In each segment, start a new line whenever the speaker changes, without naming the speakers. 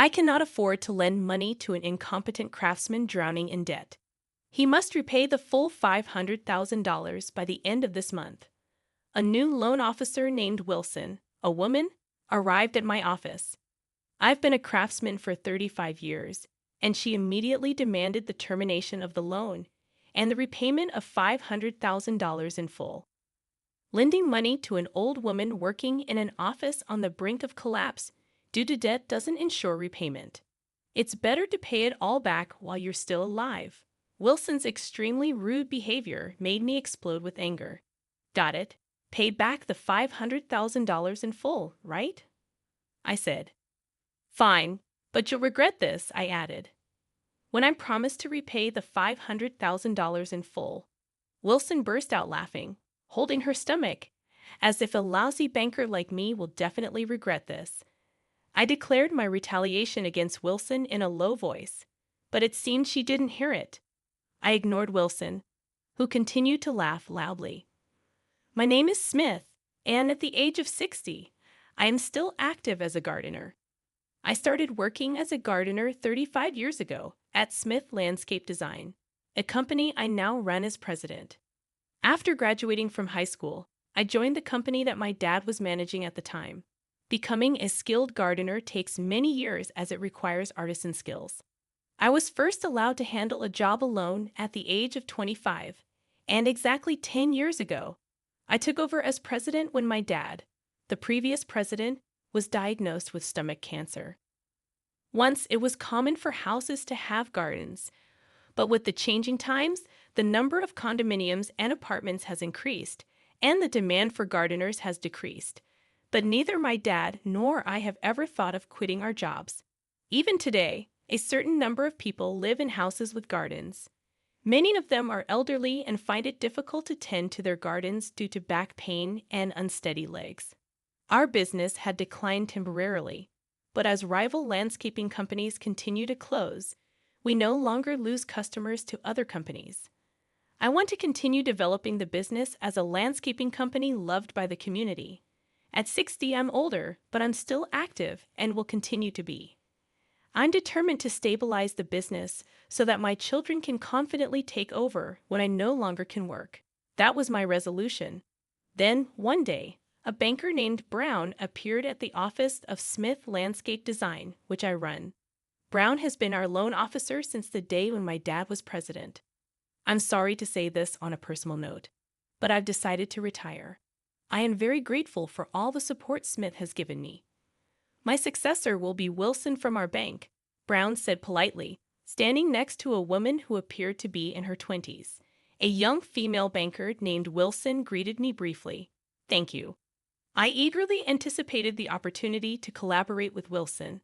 I cannot afford to lend money to an incompetent craftsman drowning in debt. He must repay the full $500,000 by the end of this month. A new loan officer named Wilson, a woman, arrived at my office. I've been a craftsman for 35 years, and she immediately demanded the termination of the loan and the repayment of $500,000 in full. Lending money to an old woman working in an office on the brink of collapse due to debt doesn't ensure repayment. It's better to pay it all back while you're still alive. Wilson's extremely rude behavior made me explode with anger. Got it. Paid back the $500,000 in full, right? I said. Fine, but you'll regret this, I added. When I promised to repay the $500,000 in full, Wilson burst out laughing, holding her stomach, as if a lousy banker like me will definitely regret this. I declared my retaliation against Wilson in a low voice, but it seemed she didn't hear it. I ignored Wilson, who continued to laugh loudly. My name is Smith, and at the age of 60, I am still active as a gardener. I started working as a gardener 35 years ago at Smith Landscape Design, a company I now run as president. After graduating from high school, I joined the company that my dad was managing at the time. Becoming a skilled gardener takes many years as it requires artisan skills. I was first allowed to handle a job alone at the age of 25, and exactly 10 years ago, I took over as president when my dad, the previous president, was diagnosed with stomach cancer. Once it was common for houses to have gardens, but with the changing times, the number of condominiums and apartments has increased, and the demand for gardeners has decreased. But neither my dad nor I have ever thought of quitting our jobs. Even today, a certain number of people live in houses with gardens. Many of them are elderly and find it difficult to tend to their gardens due to back pain and unsteady legs. Our business had declined temporarily, but as rival landscaping companies continue to close, we no longer lose customers to other companies. I want to continue developing the business as a landscaping company loved by the community. At 60, I'm older, but I'm still active and will continue to be. I'm determined to stabilize the business so that my children can confidently take over when I no longer can work. That was my resolution. Then, one day, a banker named Brown appeared at the office of Smith Landscape Design, which I run. Brown has been our loan officer since the day when my dad was president. I'm sorry to say this on a personal note, but I've decided to retire. I am very grateful for all the support Smith has given me. My successor will be Wilson from our bank, Brown said politely, standing next to a woman who appeared to be in her 20s. A young female banker named Wilson greeted me briefly. Thank you. I eagerly anticipated the opportunity to collaborate with Wilson.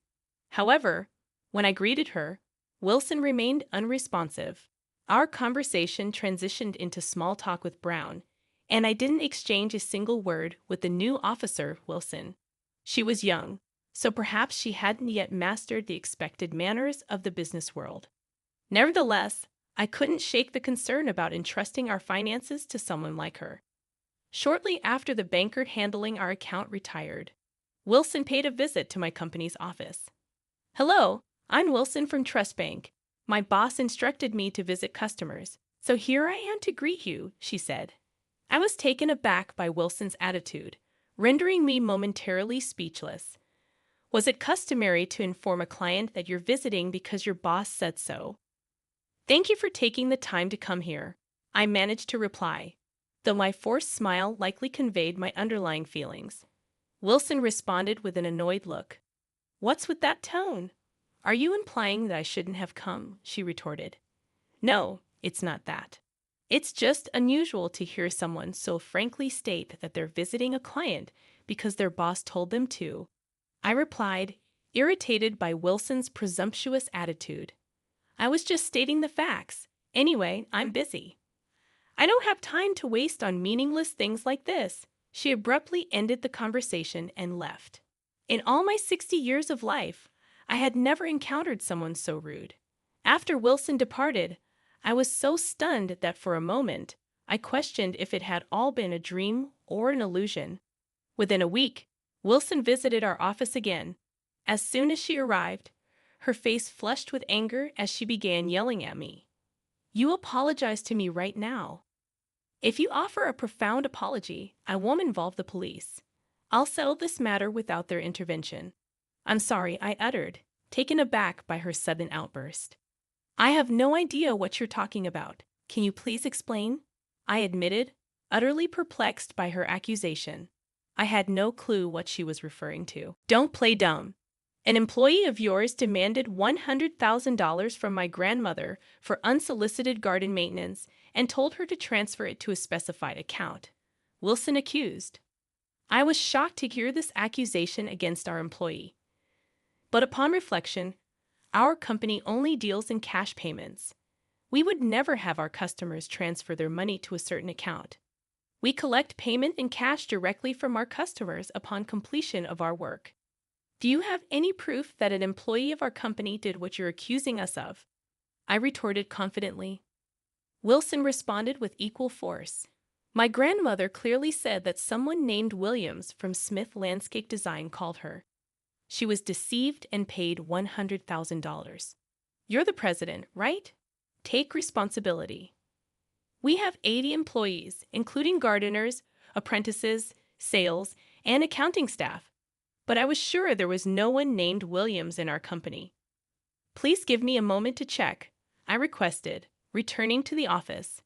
However, when I greeted her, Wilson remained unresponsive. Our conversation transitioned into small talk with Brown, and I didn't exchange a single word with the new officer, Wilson. She was young, so perhaps she hadn't yet mastered the expected manners of the business world. Nevertheless, I couldn't shake the concern about entrusting our finances to someone like her. Shortly after the banker handling our account retired, Wilson paid a visit to my company's office. Hello, I'm Wilson from Trust Bank. My boss instructed me to visit customers, so here I am to greet you, she said. I was taken aback by Wilson's attitude, rendering me momentarily speechless. Was it customary to inform a client that you're visiting because your boss said so? Thank you for taking the time to come here, I managed to reply, though my forced smile likely conveyed my underlying feelings. Wilson responded with an annoyed look. What's with that tone? Are you implying that I shouldn't have come? She retorted. No, it's not that. It's just unusual to hear someone so frankly state that they're visiting a client because their boss told them to, I replied, irritated by Wilson's presumptuous attitude. I was just stating the facts. Anyway, I'm busy. I don't have time to waste on meaningless things like this. She abruptly ended the conversation and left. In all my 60 years of life, I had never encountered someone so rude. After Wilson departed, I was so stunned that for a moment, I questioned if it had all been a dream or an illusion. Within a week, Wilson visited our office again. As soon as she arrived, her face flushed with anger as she began yelling at me. "You apologize to me right now. If you offer a profound apology, I won't involve the police. I'll settle this matter without their intervention." "I'm sorry," I uttered, taken aback by her sudden outburst. "I have no idea what you're talking about. Can you please explain?" I admitted, utterly perplexed by her accusation. I had no clue what she was referring to. "Don't play dumb. An employee of yours demanded $100,000 from my grandmother for unsolicited garden maintenance and told her to transfer it to a specified account," Wilson accused. I was shocked to hear this accusation against our employee. But upon reflection, our company only deals in cash payments. We would never have our customers transfer their money to a certain account. We collect payment in cash directly from our customers upon completion of our work. "Do you have any proof that an employee of our company did what you're accusing us of?" I retorted confidently. Wilson responded with equal force. "My grandmother clearly said that someone named Williams from Smith Landscape Design called her. She was deceived and paid $100,000. You're the president, right? Take responsibility. We have 80 employees, including gardeners, apprentices, sales, and accounting staff. But I was sure there was no one named Williams in our company." "Please give me a moment to check," I requested, returning to the office.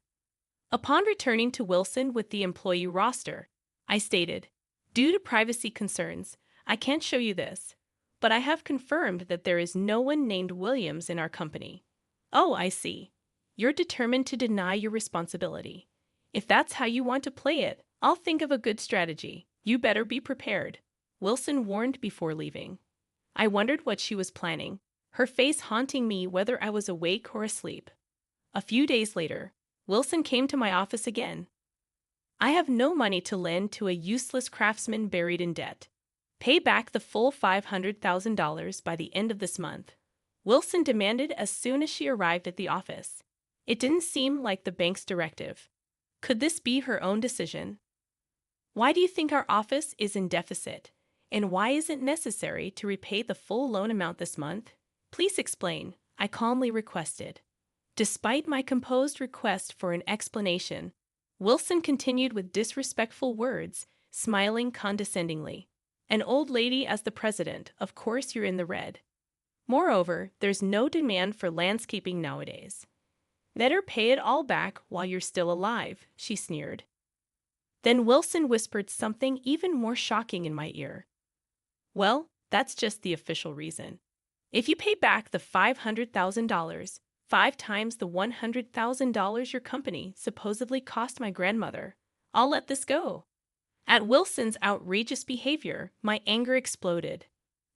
Upon returning to Wilson with the employee roster, I stated, "Due to privacy concerns, I can't show you this, but I have confirmed that there is no one named Williams in our company." "Oh, I see. You're determined to deny your responsibility. If that's how you want to play it, I'll think of a good strategy. You better be prepared," Wilson warned before leaving. I wondered what she was planning, her face haunting me whether I was awake or asleep. A few days later, Wilson came to my office again. "I have no money to lend to a useless craftsman buried in debt. Pay back the full $500,000 by the end of this month," Wilson demanded as soon as she arrived at the office. It didn't seem like the bank's directive. Could this be her own decision? "Why do you think our office is in deficit? And why is it necessary to repay the full loan amount this month? Please explain," I calmly requested. Despite my composed request for an explanation, Wilson continued with disrespectful words, smiling condescendingly. "An old lady as the president, of course you're in the red. Moreover, there's no demand for landscaping nowadays. Better pay it all back while you're still alive," she sneered. Then Wilson whispered something even more shocking in my ear. "Well, that's just the official reason. If you pay back the $500,000, 5 times the $100,000 your company supposedly cost my grandmother, I'll let this go." At Wilson's outrageous behavior, my anger exploded.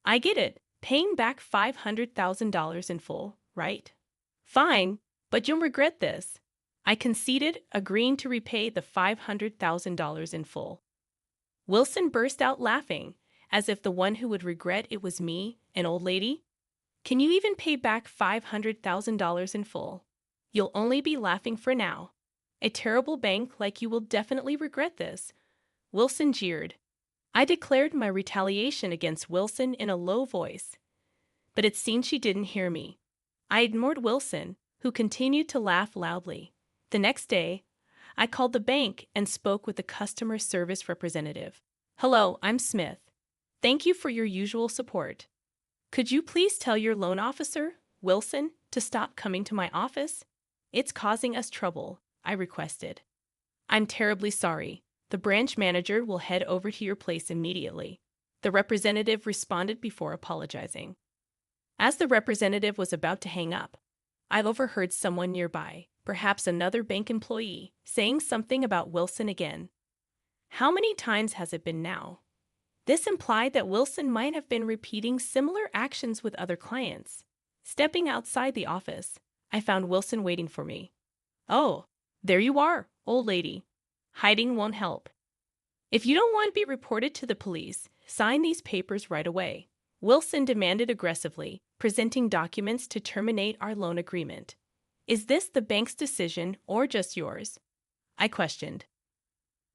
"I get it, paying back $500,000 in full, right? Fine, but you'll regret this," I conceded, agreeing to repay the $500,000 in full. Wilson burst out laughing, as if the one who would regret it was me, an old lady. "Can you even pay back $500,000 in full? You'll only be laughing for now. A terrible bank like you will definitely regret this," Wilson jeered. I declared my retaliation against Wilson in a low voice, but it seemed she didn't hear me. I ignored Wilson, who continued to laugh loudly. The next day, I called the bank and spoke with the customer service representative. "Hello, I'm Smith. Thank you for your usual support. Could you please tell your loan officer, Wilson, to stop coming to my office? It's causing us trouble," I requested. "I'm terribly sorry. The branch manager will head over to your place immediately," the representative responded before apologizing. As the representative was about to hang up, I overheard someone nearby, perhaps another bank employee, saying something about Wilson again. How many times has it been now? This implied that Wilson might have been repeating similar actions with other clients. Stepping outside the office, I found Wilson waiting for me. "Oh, there you are, old lady. Hiding won't help. If you don't want to be reported to the police, sign these papers right away," Wilson demanded aggressively, presenting documents to terminate our loan agreement. "Is this the bank's decision or just yours?" I questioned.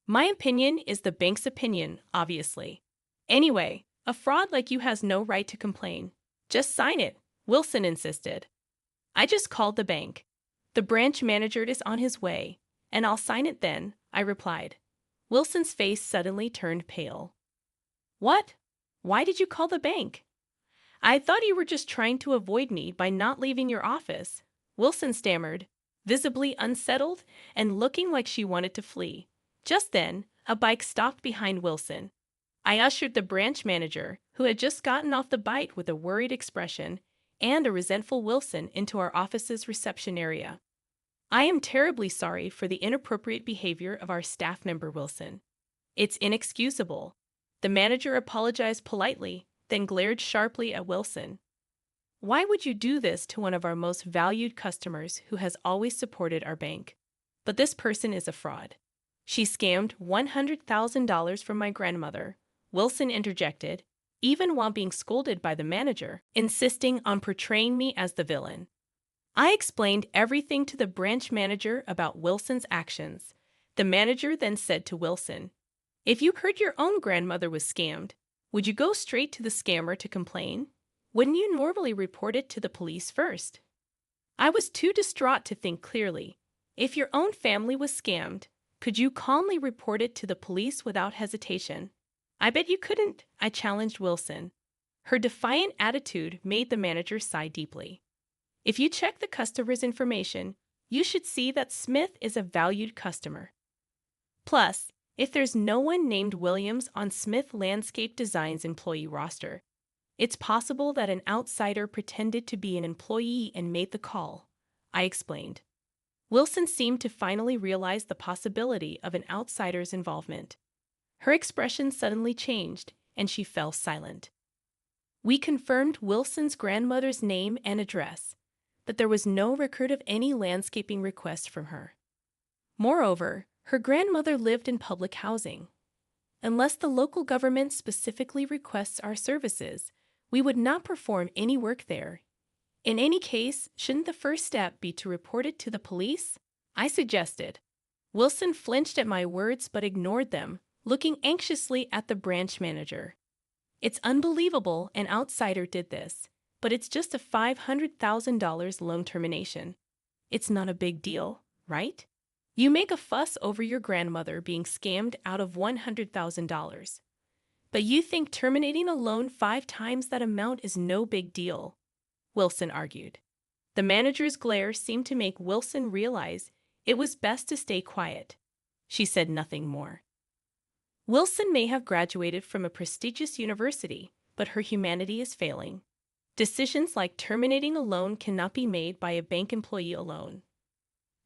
"My opinion is the bank's opinion, obviously. Anyway, a fraud like you has no right to complain. Just sign it," Wilson insisted. I just called the bank. The branch manager is on his way, and I'll sign it then, I replied. Wilson's face suddenly turned pale. What? Why did you call the bank? I thought you were just trying to avoid me by not leaving your office, Wilson stammered, visibly unsettled and looking like she wanted to flee. Just then, a bike stopped behind Wilson. I ushered the branch manager, who had just gotten off the bike with a worried expression, and a resentful Wilson into our office's reception area. I am terribly sorry for the inappropriate behavior of our staff member Wilson. It's inexcusable. The manager apologized politely, then glared sharply at Wilson. Why would you do this to one of our most valued customers who has always supported our bank? But this person is a fraud. She scammed $100,000 from my grandmother, Wilson interjected, even while being scolded by the manager, insisting on portraying me as the villain. I explained everything to the branch manager about Wilson's actions. The manager then said to Wilson, if you heard your own grandmother was scammed, would you go straight to the scammer to complain? Wouldn't you normally report it to the police first? I was too distraught to think clearly. If your own family was scammed, could you calmly report it to the police without hesitation? I bet you couldn't, I challenged Wilson. Her defiant attitude made the manager sigh deeply. If you check the customer's information, you should see that Smith is a valued customer. Plus, if there's no one named Williams on Smith Landscape Design's employee roster, it's possible that an outsider pretended to be an employee and made the call, I explained. Wilson seemed to finally realize the possibility of an outsider's involvement. Her expression suddenly changed, and she fell silent. We confirmed Wilson's grandmother's name and address, but there was no record of any landscaping request from her. Moreover, her grandmother lived in public housing. Unless the local government specifically requests our services, we would not perform any work there. In any case, shouldn't the first step be to report it to the police? I suggested. Wilson flinched at my words but ignored them, looking anxiously at the branch manager. It's unbelievable an outsider did this, but it's just a $500,000 loan termination. It's not a big deal, right? You make a fuss over your grandmother being scammed out of $100,000. But you think terminating a loan 5 times that amount is no big deal, Wilson argued. The manager's glare seemed to make Wilson realize it was best to stay quiet. She said nothing more. Wilson may have graduated from a prestigious university, but her humanity is failing. Decisions like terminating a loan cannot be made by a bank employee alone.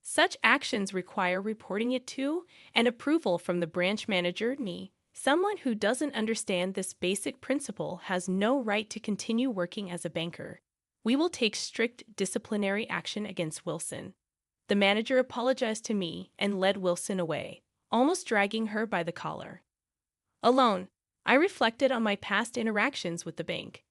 Such actions require reporting it to and approval from the branch manager, me. Someone who doesn't understand this basic principle has no right to continue working as a banker. We will take strict disciplinary action against Wilson. The manager apologized to me and led Wilson away, almost dragging her by the collar. Alone, I reflected on my past interactions with the bank.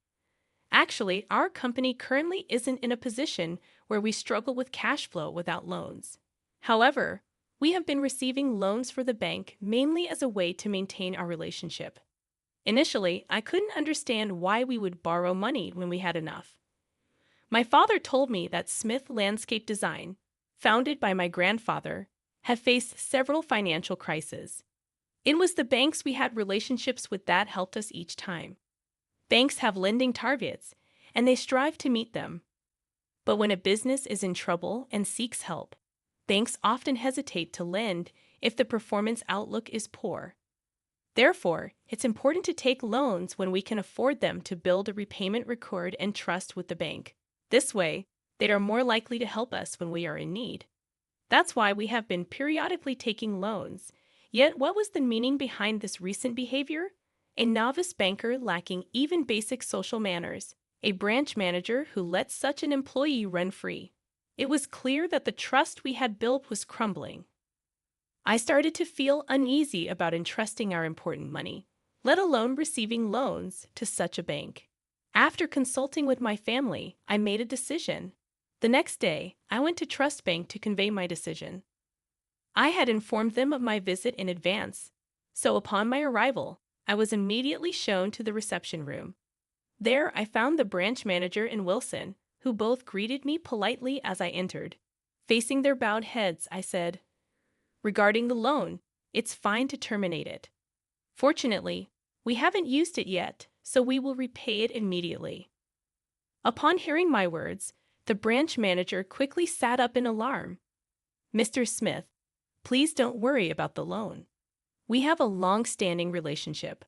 Actually, our company currently isn't in a position where we struggle with cash flow without loans. However, we have been receiving loans for the bank mainly as a way to maintain our relationship. Initially, I couldn't understand why we would borrow money when we had enough. My father told me that Smith Landscape Design, founded by my grandfather, had faced several financial crises. It was the banks we had relationships with that helped us each time. Banks have lending targets, and they strive to meet them. But when a business is in trouble and seeks help, banks often hesitate to lend if the performance outlook is poor. Therefore, it's important to take loans when we can afford them to build a repayment record and trust with the bank. This way, they are more likely to help us when we are in need. That's why we have been periodically taking loans. Yet, what was the meaning behind this recent behavior? A novice banker lacking even basic social manners, a branch manager who let such an employee run free. It was clear that the trust we had built was crumbling. I started to feel uneasy about entrusting our important money, let alone receiving loans, to such a bank. After consulting with my family, I made a decision. The next day, I went to Trust Bank to convey my decision. I had informed them of my visit in advance, so upon my arrival, I was immediately shown to the reception room. There, I found the branch manager and Wilson, who both greeted me politely as I entered. Facing their bowed heads, I said, "Regarding the loan, it's fine to terminate it. Fortunately, we haven't used it yet, so we will repay it immediately." Upon hearing my words, the branch manager quickly sat up in alarm. "Mr. Smith, please don't worry about the loan. We have a long-standing relationship.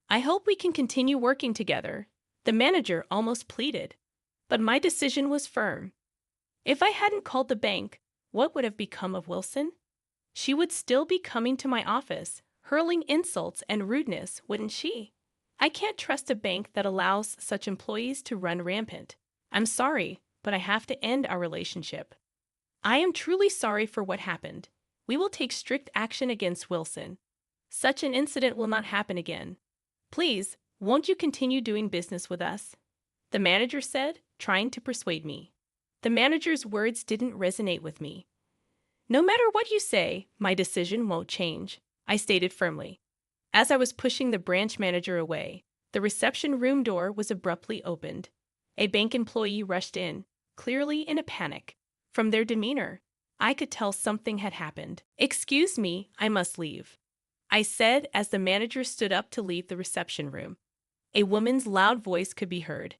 I hope we can continue working together," the manager almost pleaded. But my decision was firm. If I hadn't called the bank, what would have become of Wilson? She would still be coming to my office, hurling insults and rudeness, wouldn't she? I can't trust a bank that allows such employees to run rampant. I'm sorry, but I have to end our relationship. I am truly sorry for what happened. We will take strict action against Wilson. Such an incident will not happen again. Please, won't you continue doing business with us?" the manager said, trying to persuade me. The manager's words didn't resonate with me. "No matter what you say, my decision won't change," I stated firmly. As I was pushing the branch manager away, the reception room door was abruptly opened. A bank employee rushed in, clearly in a panic. From their demeanor, I could tell something had happened. "Excuse me, I must leave," I said as the manager stood up to leave the reception room. A woman's loud voice could be heard.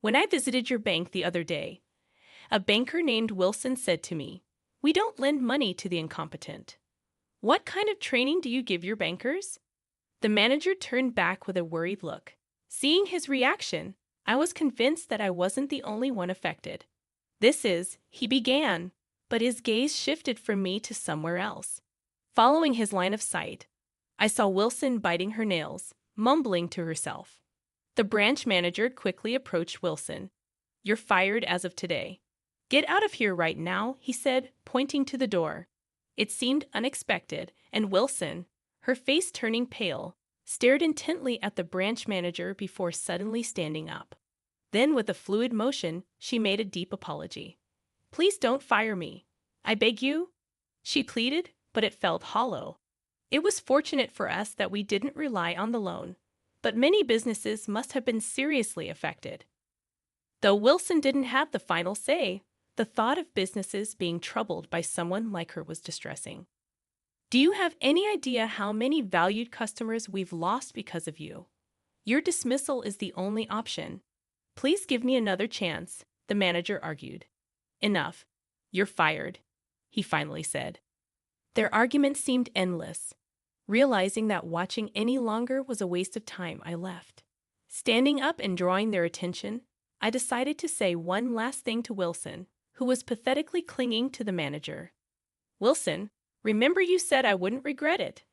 "When I visited your bank the other day, a banker named Wilson said to me, 'We don't lend money to the incompetent.' What kind of training do you give your bankers?" The manager turned back with a worried look. Seeing his reaction, I was convinced that I wasn't the only one affected. He began, but his gaze shifted from me to somewhere else. Following his line of sight, I saw Wilson biting her nails, mumbling to herself. The branch manager quickly approached Wilson. "You're fired as of today. Get out of here right now," he said, pointing to the door. It seemed unexpected, and Wilson, her face turning pale, stared intently at the branch manager before suddenly standing up. Then, with a fluid motion, she made a deep apology. "Please don't fire me. I beg you," she pleaded, but it felt hollow. It was fortunate for us that we didn't rely on the loan, but many businesses must have been seriously affected. Though Wilson didn't have the final say, the thought of businesses being troubled by someone like her was distressing. Do you have any idea how many valued customers we've lost because of you? Your dismissal is the only option. Please give me another chance, the manager argued. Enough. You're fired, he finally said. Their argument seemed endless. Realizing that watching any longer was a waste of time, I left. Standing up and drawing their attention, I decided to say one last thing to Wilson, who was pathetically clinging to the manager. "Wilson, remember you said I wouldn't regret it.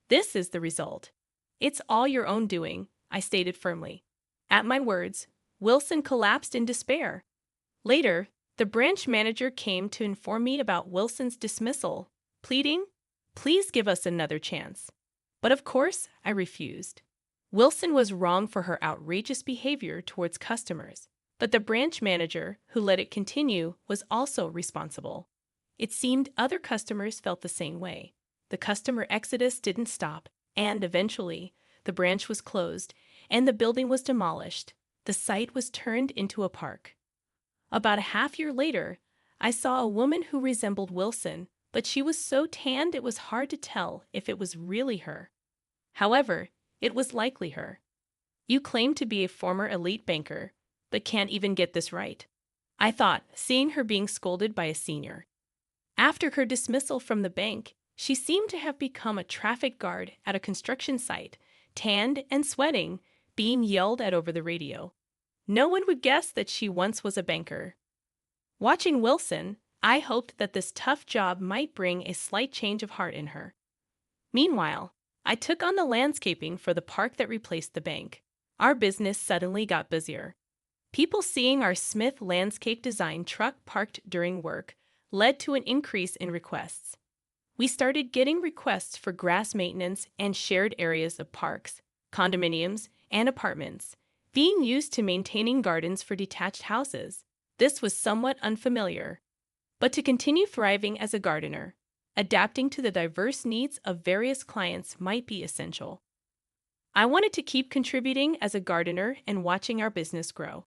This is the result. It's all your own doing," I stated firmly. At my words, Wilson collapsed in despair. Later, the branch manager came to inform me about Wilson's dismissal, pleading, "Please give us another chance." But of course, I refused. Wilson was wrong for her outrageous behavior towards customers, but the branch manager, who let it continue, was also responsible. It seemed other customers felt the same way. The customer exodus didn't stop, and eventually, the branch was closed, and the building was demolished. The site was turned into a park. About a half-year later, I saw a woman who resembled Wilson, but she was so tanned it was hard to tell if it was really her. However, it was likely her. "You claim to be a former elite banker, but can't even get this right," I thought, seeing her being scolded by a senior. After her dismissal from the bank, she seemed to have become a traffic guard at a construction site, tanned and sweating, being yelled at over the radio. No one would guess that she once was a banker. Watching Wilson, I hoped that this tough job might bring a slight change of heart in her. Meanwhile, I took on the landscaping for the park that replaced the bank. Our business suddenly got busier. People seeing our Smith landscape design truck parked during work led to an increase in requests. We started getting requests for grass maintenance and shared areas of parks, condominiums, and apartments, being used to maintaining gardens for detached houses. This was somewhat unfamiliar. But to continue thriving as a gardener, adapting to the diverse needs of various clients might be essential. I wanted to keep contributing as a gardener and watching our business grow.